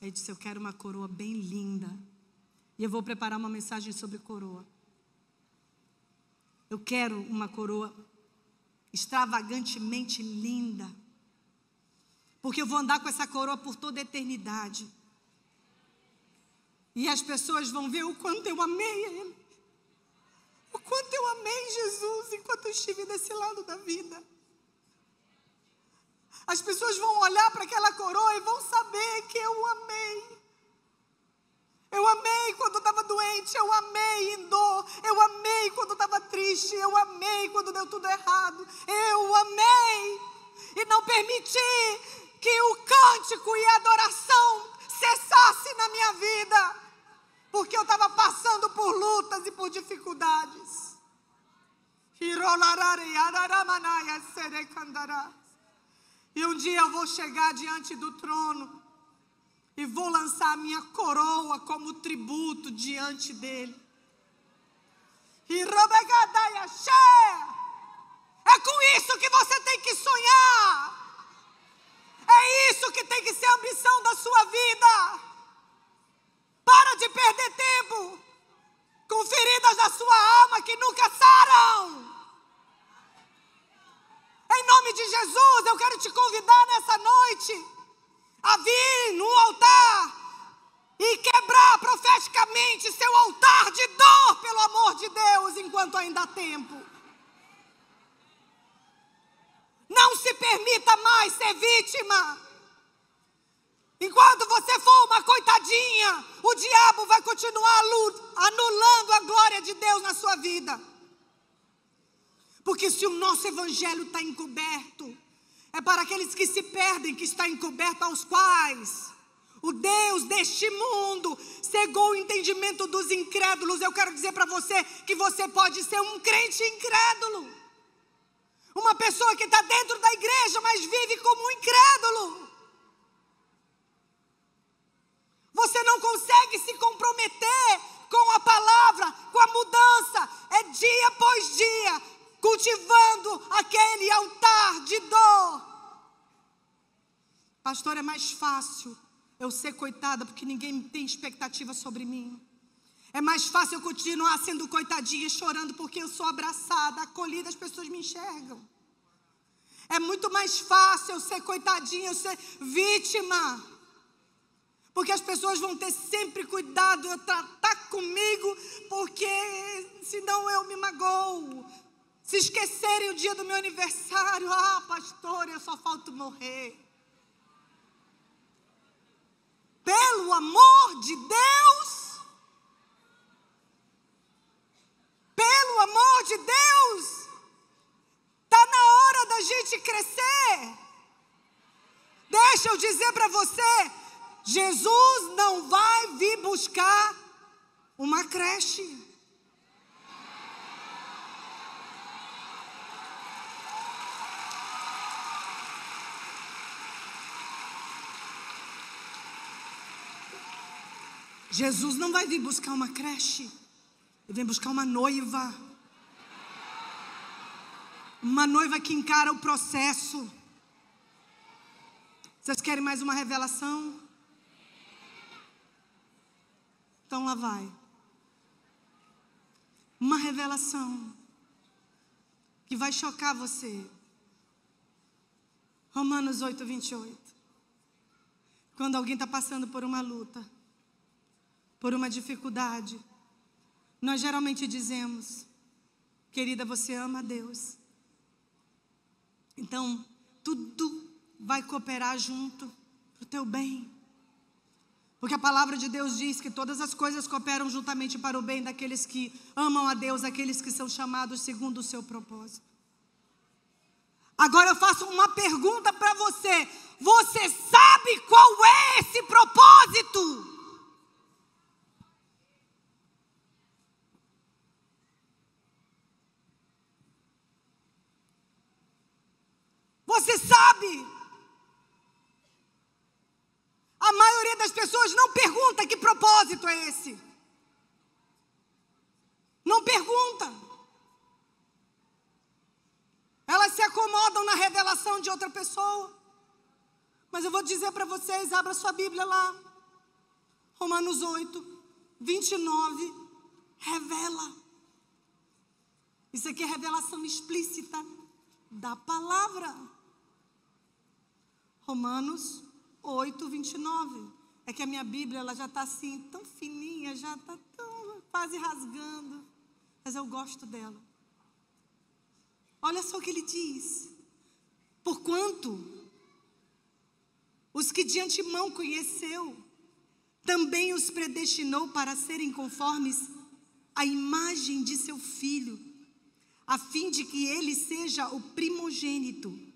[SPEAKER 1] Ele disse, eu quero uma coroa bem linda. E eu vou preparar uma mensagem sobre coroa. Eu quero uma coroa extravagantemente linda. Porque eu vou andar com essa coroa por toda a eternidade. E as pessoas vão ver o quanto eu amei Ele. O quanto eu amei Jesus enquanto eu estive desse lado da vida. As pessoas vão olhar para aquela coroa e vão saber que eu amei. Eu amei quando estava doente, eu amei em dor, eu amei quando estava triste, eu amei quando deu tudo errado, eu amei. E não permiti que o cântico e a adoração cessasse na minha vida, porque eu estava passando por lutas e por dificuldades. E um dia eu vou chegar diante do trono e vou lançar a minha coroa como tributo diante dele. É com isso que você tem que sonhar. É isso que tem que ser a ambição da sua vida. noite a vir no altar e quebrar profeticamente seu altar de dor, pelo amor de Deus, enquanto ainda há tempo. Não se permita mais ser vítima. Enquanto você for uma coitadinha, o diabo vai continuar anulando a glória de Deus na sua vida. Porque se o nosso evangelho está encoberto, é para aqueles que se perdem, que está encoberto, aos quais o Deus deste mundo cegou o entendimento dos incrédulos. Eu quero dizer para você que você pode ser um crente incrédulo. Uma pessoa que está dentro da igreja, mas vive como um incrédulo. Você não consegue se comprometer com a palavra, com a mudança. É dia após dia, cultivando aquele altar de dor. Pastor, é mais fácil eu ser coitada porque ninguém tem expectativa sobre mim. É mais fácil eu continuar sendo coitadinha, chorando porque eu sou abraçada, acolhida, as pessoas me enxergam. É muito mais fácil eu ser coitadinha, eu ser vítima. Porque as pessoas vão ter sempre cuidado de tratar comigo, porque senão eu me magoo. Se esquecerem o dia do meu aniversário, pastor, eu só falto morrer. Pelo amor de Deus, pelo amor de Deus, está na hora da gente crescer. Deixa eu dizer para você, Jesus não vai vir buscar uma creche. Jesus não vai vir buscar uma creche. Ele vem buscar uma noiva. Uma noiva que encara o processo. Vocês querem mais uma revelação? Então lá vai. Uma revelação que vai chocar você. Romanos 8, 28. Quando alguém está passando por uma luta, por uma dificuldade, nós geralmente dizemos: querida, você ama a Deus. Então, tudo vai cooperar junto para o teu bem. Porque a palavra de Deus diz que todas as coisas cooperam juntamente para o bem daqueles que amam a Deus, aqueles que são chamados segundo o seu propósito. Agora eu faço uma pergunta para você. Você sabe qual é esse propósito? Você sabe? A maioria das pessoas não pergunta que propósito é esse. Não pergunta. Elas se acomodam na revelação de outra pessoa. Mas eu vou dizer para vocês, abra sua Bíblia lá. Romanos 8, 29, revela. Isso aqui é revelação explícita da palavra. Romanos 8, 29. É que a minha Bíblia ela já está assim, tão fininha, já está tão quase rasgando. Mas eu gosto dela. Olha só o que ele diz. Porquanto os que de antemão conheceu, também os predestinou para serem conformes à imagem de seu Filho, a fim de que ele seja o primogênito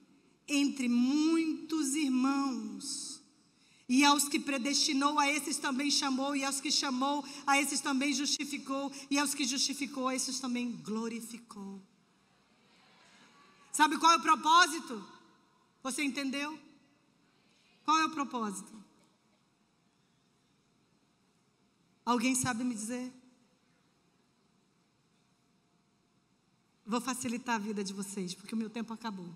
[SPEAKER 1] entre muitos irmãos. E aos que predestinou, a esses também chamou, e aos que chamou, a esses também justificou, e aos que justificou, a esses também glorificou. Sabe qual é o propósito? Você entendeu? Qual é o propósito? Alguém sabe me dizer? Vou facilitar a vida de vocês, porque o meu tempo acabou.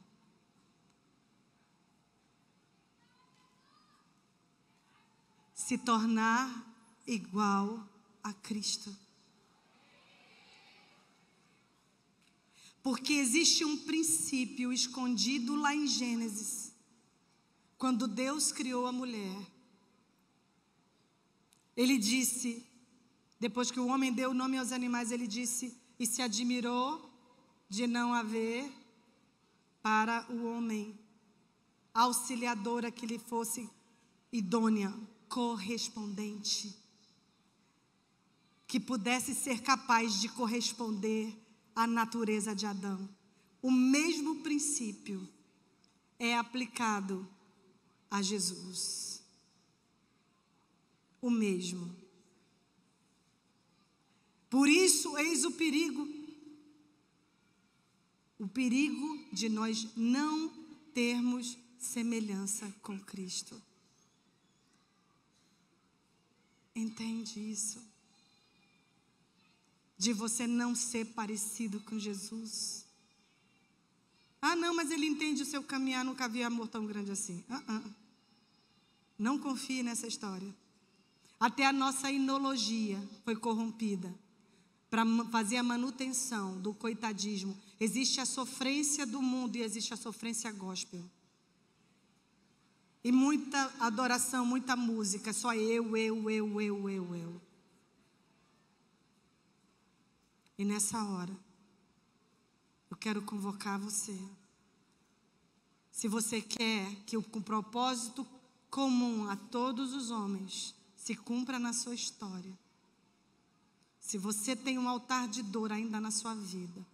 [SPEAKER 1] Se tornar igual a Cristo. Porque existe um princípio escondido lá em Gênesis, Quando Deus criou a mulher, Ele disse, depois que o homem deu o nome aos animais, Ele disse, e se admirou de não haver para o homem auxiliadora que lhe fosse idônea, correspondente, que pudesse ser capaz de corresponder à natureza de Adão. O mesmo princípio é aplicado a Jesus. O mesmo. Por isso, eis o perigo. O perigo de nós não termos semelhança com Cristo. Entende isso? De você não ser parecido com Jesus. Ah, não, mas ele entende o seu caminhar, nunca vi amor tão grande assim. Não confie nessa história. Até a nossa enologia foi corrompida para fazer a manutenção do coitadismo. Existe a sofrência do mundo e existe a sofrência gospel. E muita adoração, muita música, só eu. E nessa hora, eu quero convocar você. Se você quer que o propósito comum a todos os homens se cumpra na sua história, se você tem um altar de dor ainda na sua vida,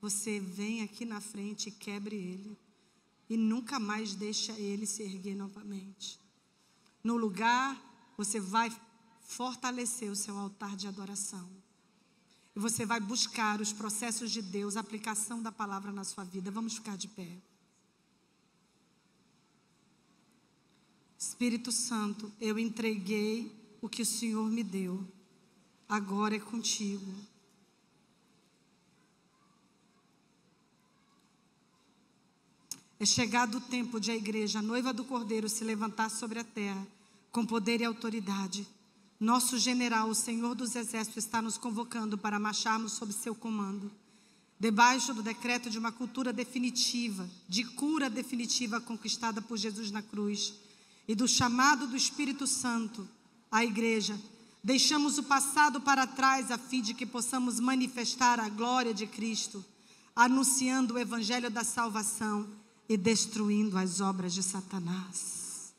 [SPEAKER 1] você vem aqui na frente e quebre ele. E nunca mais deixa ele se erguer novamente. No lugar, você vai fortalecer o seu altar de adoração. E você vai buscar os processos de Deus, a aplicação da palavra na sua vida. Vamos ficar de pé. Espírito Santo, eu entreguei o que o Senhor me deu. Agora é contigo. É chegado o tempo de a igreja, a noiva do Cordeiro, se levantar sobre a terra, com poder e autoridade. Nosso general, o Senhor dos Exércitos, está nos convocando para marcharmos sob seu comando. Debaixo do decreto de uma cultura definitiva, de cura definitiva conquistada por Jesus na cruz, e do chamado do Espírito Santo à igreja, deixamos o passado para trás a fim de que possamos manifestar a glória de Cristo, anunciando o evangelho da salvação e destruindo as obras de Satanás.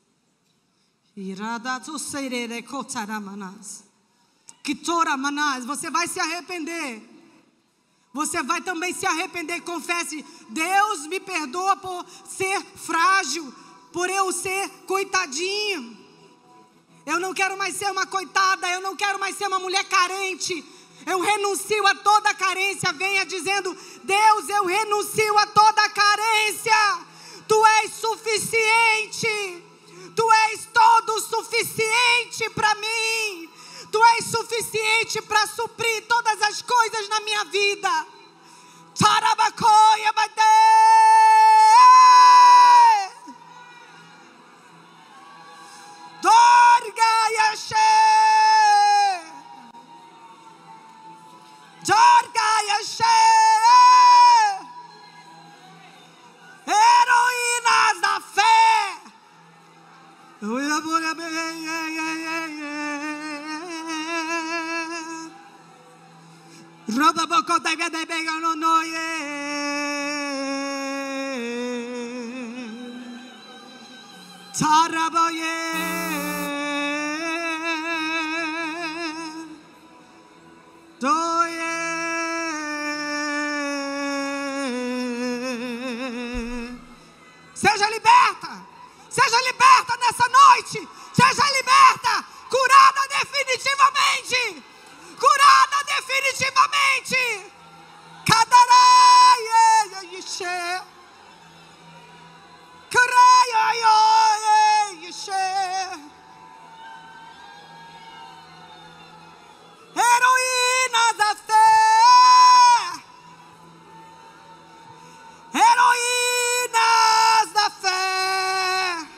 [SPEAKER 1] Você vai se arrepender. Você vai também se arrepender. Confesse: Deus me perdoa por ser frágil, por eu ser coitadinho. Eu não quero mais ser uma coitada. Eu não quero mais ser uma mulher carente. Eu renuncio a toda carência. Venha dizendo: Deus, eu renuncio a toda carência. Tu és suficiente. Tu és todo suficiente para mim. Tu és suficiente para suprir todas as coisas na minha vida. Tarabacoia bate. Dorga yashe. Dorga yashe. Heroínas da fé. Roba boca da vida pega no noie. Taraboye. Doye. Seja liberta. Seja liberta nessa noite. Seja liberta. Curada definitivamente. Curada definitivamente. Cadaraia yeshe. Caraia yeshe. Heroína da fé. Heroínas da fé.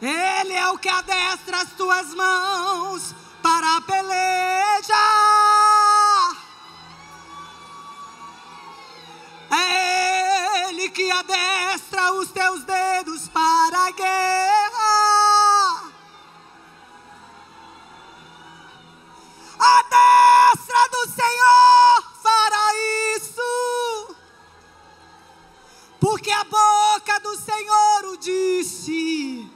[SPEAKER 1] Ele é o que adestra as tuas mãos para a peleja. É Ele que adestra os teus dedos para a guerra. A destra do Senhor fará isso, porque a boca do Senhor o disse.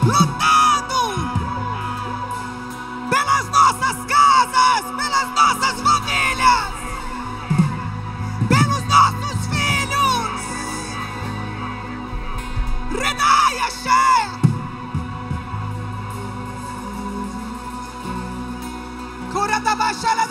[SPEAKER 1] Lutando pelas nossas casas, pelas nossas famílias, pelos nossos filhos. Redai Hashem. Curada baixada.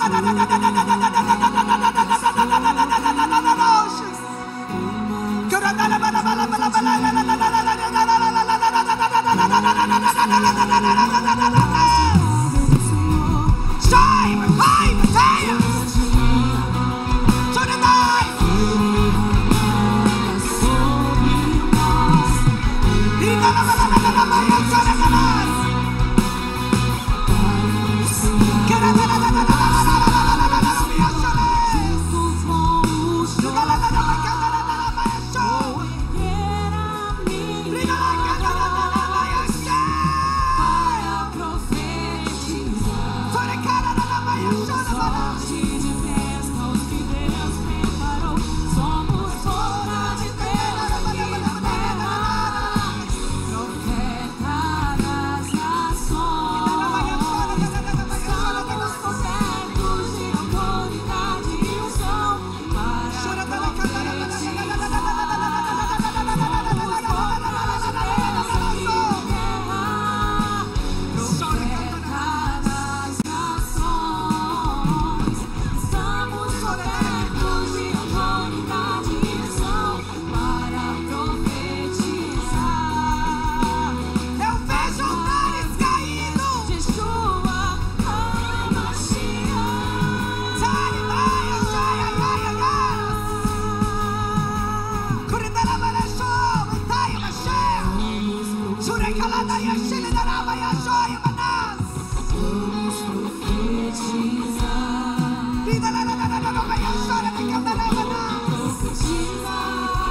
[SPEAKER 2] Profetizar.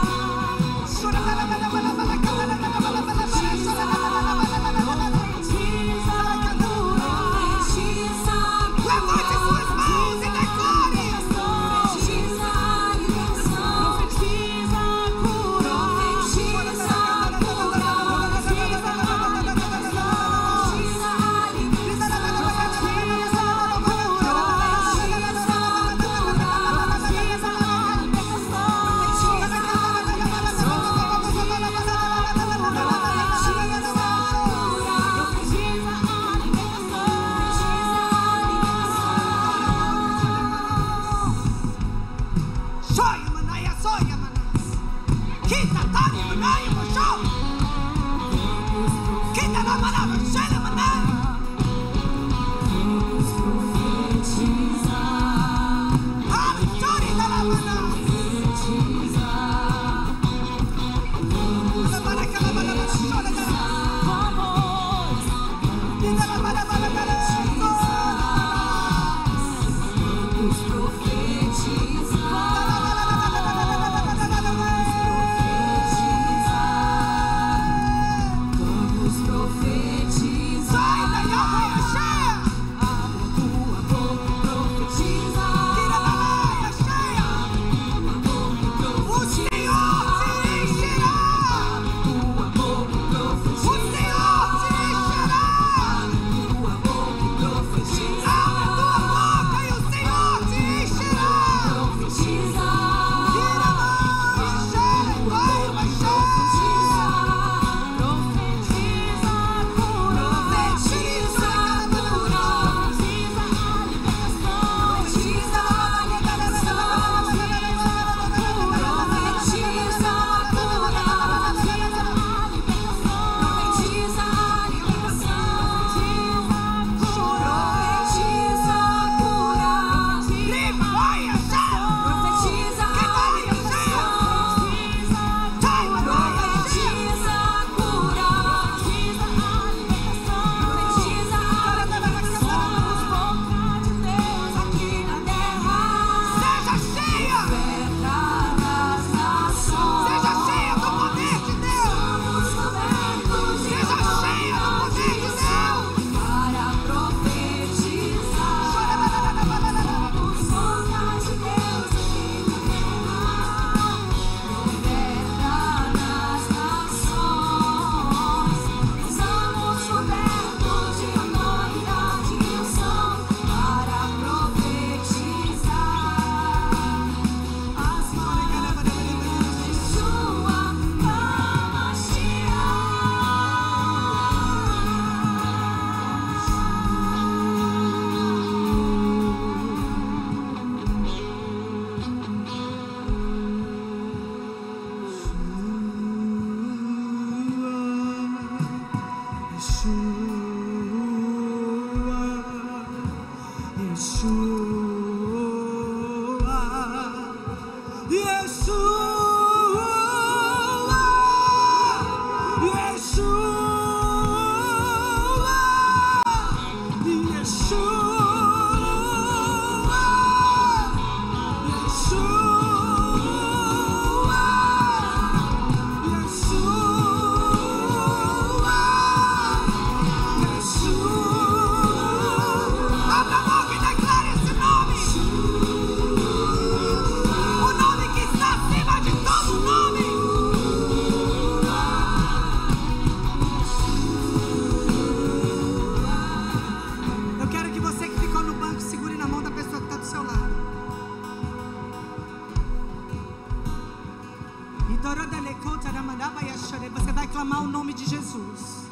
[SPEAKER 1] Você vai clamar o nome de Jesus.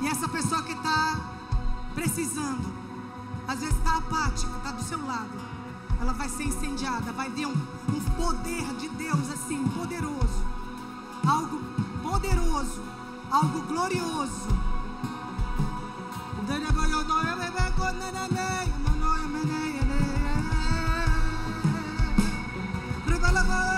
[SPEAKER 1] E essa pessoa que está precisando, às vezes está apática, está do seu lado, ela vai ser incendiada. Vai vir um poder de Deus assim, poderoso. Algo poderoso, algo glorioso. Prepara